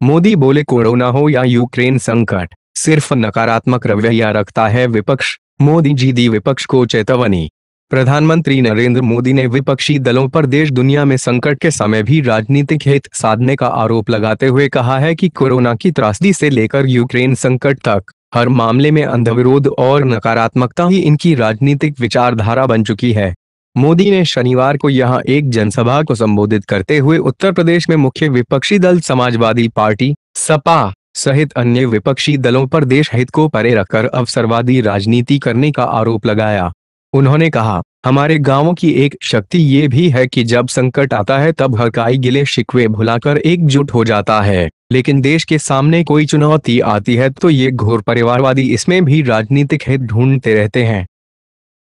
मोदी बोले, कोरोना हो या यूक्रेन संकट, सिर्फ नकारात्मक रवैया रखता है विपक्ष। मोदी जी दी विपक्ष को चेतावनी। प्रधानमंत्री नरेंद्र मोदी ने विपक्षी दलों पर देश दुनिया में संकट के समय भी राजनीतिक हित साधने का आरोप लगाते हुए कहा है कि कोरोना की त्रासदी से लेकर यूक्रेन संकट तक हर मामले में अंधविरोध और नकारात्मकता ही इनकी राजनीतिक विचारधारा बन चुकी है। मोदी ने शनिवार को यहां एक जनसभा को संबोधित करते हुए उत्तर प्रदेश में मुख्य विपक्षी दल समाजवादी पार्टी सपा सहित अन्य विपक्षी दलों पर देश हित को परे रखकर अवसरवादी राजनीति करने का आरोप लगाया। उन्होंने कहा, हमारे गांवों की एक शक्ति ये भी है कि जब संकट आता है तब हर कोई गिले शिकवे भुलाकर एकजुट हो जाता है, लेकिन देश के सामने कोई चुनौती आती है तो ये घोर परिवारवादी इसमें भी राजनीतिक हित ढूंढते रहते हैं।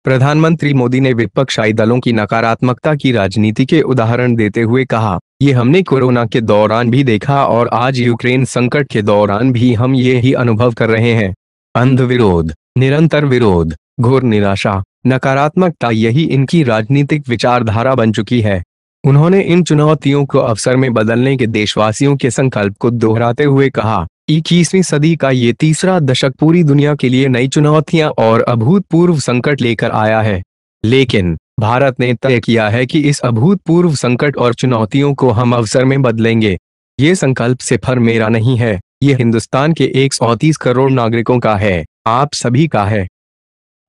प्रधानमंत्री मोदी ने विपक्षी दलों की नकारात्मकता की राजनीति के उदाहरण देते हुए कहा, ये हमने कोरोना के दौरान भी देखा और आज यूक्रेन संकट के दौरान भी हम ये ही अनुभव कर रहे हैं। अंधविरोध, निरंतर विरोध, घोर निराशा, नकारात्मकता, यही इनकी राजनीतिक विचारधारा बन चुकी है। उन्होंने इन चुनौतियों को अवसर में बदलने के देशवासियों के संकल्प को दोहराते हुए कहा, 21वीं सदी का ये तीसरा दशक पूरी दुनिया के लिए नई चुनौतियां और अभूतपूर्व संकट लेकर आया है, लेकिन भारत ने तय किया है कि इस अभूतपूर्व संकट और चुनौतियों को हम अवसर में बदलेंगे। ये संकल्प सिर्फ मेरा नहीं है, ये हिंदुस्तान के 130 करोड़ नागरिकों का है, आप सभी का है।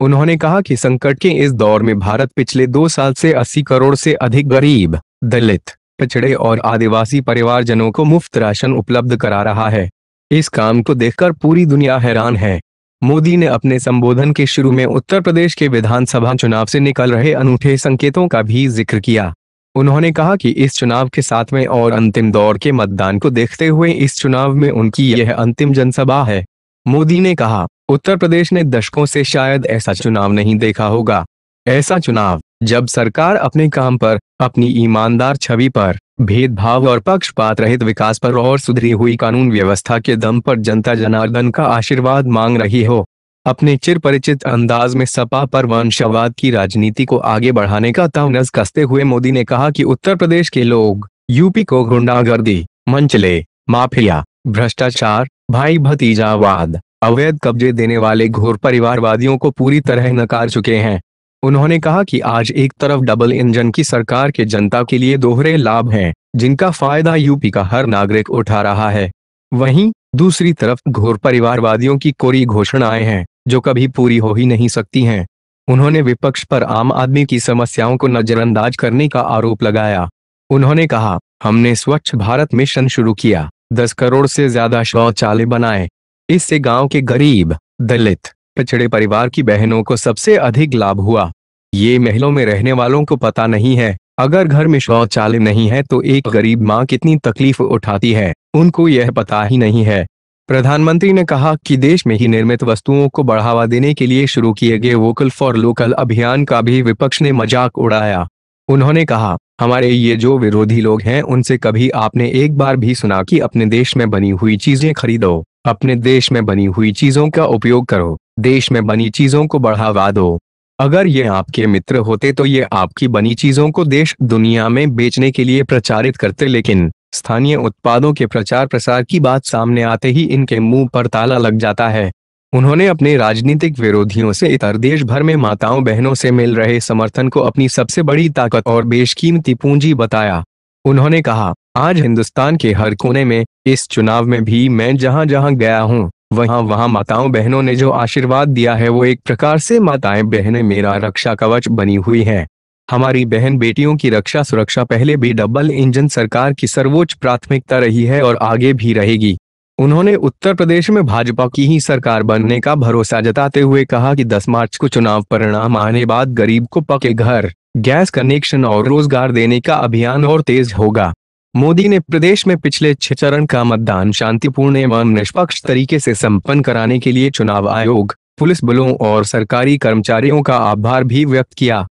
उन्होंने कहा कि संकट के इस दौर में भारत पिछले 2 साल से 80 करोड़ से अधिक गरीब, दलित, पिछड़े और आदिवासी परिवारजनों को मुफ्त राशन उपलब्ध करा रहा है। इस काम को देखकर पूरी दुनिया हैरान है। मोदी ने अपने संबोधन के शुरू में उत्तर प्रदेश के विधानसभा चुनाव से निकल रहे अनूठे संकेतों का भी जिक्र किया। उन्होंने कहा कि इस चुनाव के 7वें और अंतिम दौर के मतदान को देखते हुए इस चुनाव में उनकी यह अंतिम जनसभा है। मोदी ने कहा, उत्तर प्रदेश ने दशकों से शायद ऐसा चुनाव नहीं देखा होगा। ऐसा चुनाव जब सरकार अपने काम पर, अपनी ईमानदार छवि पर, भेदभाव और पक्षपात रहित विकास पर और सुधरी हुई कानून व्यवस्था के दम पर जनता जनार्दन का आशीर्वाद मांग रही हो। अपने चिर परिचित अंदाज में सपा पर वंशवाद की राजनीति को आगे बढ़ाने का तवनज़ कसते हुए मोदी ने कहा कि उत्तर प्रदेश के लोग यूपी को गुंडागर्दी, मंचले, माफिया, भ्रष्टाचार, भाई भतीजावाद, अवैध कब्जे देने वाले घोर परिवारवादियों को पूरी तरह नकार चुके हैं। उन्होंने कहा कि आज एक तरफ डबल इंजन की सरकार के जनता के लिए दोहरे लाभ हैं, जिनका फायदा यूपी का हर नागरिक उठा रहा है, वहीं दूसरी तरफ घोर परिवारवादियों की कोरी घोषणाएं हैं जो कभी पूरी हो ही नहीं सकती हैं। उन्होंने विपक्ष पर आम आदमी की समस्याओं को नजरअंदाज करने का आरोप लगाया। उन्होंने कहा, हमने स्वच्छ भारत मिशन शुरू किया, 10 करोड़ से ज्यादा शौचालय बनाए। इससे गांव के गरीब, दलित, पिछड़े परिवार की बहनों को सबसे अधिक लाभ हुआ। ये महलों में रहने वालों को पता नहीं है, अगर घर में शौचालय नहीं है तो एक गरीब माँ कितनी तकलीफ उठाती है, उनको यह पता ही नहीं है। प्रधानमंत्री ने कहा कि देश में ही निर्मित वस्तुओं को बढ़ावा देने के लिए शुरू किए गए वोकल फॉर लोकल अभियान का भी विपक्ष ने मजाक उड़ाया। उन्होंने कहा, हमारे ये जो विरोधी लोग हैं उनसे कभी आपने एक बार भी सुना कि अपने देश में बनी हुई चीजें खरीदो, अपने देश में बनी हुई चीजों का उपयोग करो, देश में बनी चीजों को बढ़ावा दो। अगर ये आपके मित्र होते तो ये आपकी बनी चीजों को देश दुनिया में बेचने के लिए प्रचारित करते, लेकिन स्थानीय उत्पादों के प्रचार प्रसार की बात सामने आते ही इनके मुंह पर ताला लग जाता है। उन्होंने अपने राजनीतिक विरोधियों से इतर देश भर में माताओं बहनों से मिल रहे समर्थन को अपनी सबसे बड़ी ताकत और बेशकीमती पूंजी बताया। उन्होंने कहा, आज हिंदुस्तान के हर कोने में, इस चुनाव में भी मैं जहां जहां गया हूं, वहां माताओं बहनों ने जो आशीर्वाद दिया है वो एक प्रकार से माताएं बहनें मेरा रक्षा कवच बनी हुई हैं। हमारी बहन बेटियों की रक्षा सुरक्षा पहले भी डबल इंजन सरकार की सर्वोच्च प्राथमिकता रही है और आगे भी रहेगी। उन्होंने उत्तर प्रदेश में भाजपा की ही सरकार बनने का भरोसा जताते हुए कहा कि 10 मार्च को चुनाव परिणाम आने बाद गरीब को पक्के घर, गैस कनेक्शन और रोजगार देने का अभियान और तेज होगा। मोदी ने प्रदेश में पिछले 6 चरण का मतदान शांतिपूर्ण एवं निष्पक्ष तरीके से संपन्न कराने के लिए चुनाव आयोग, पुलिस बलों और सरकारी कर्मचारियों का आभार भी व्यक्त किया।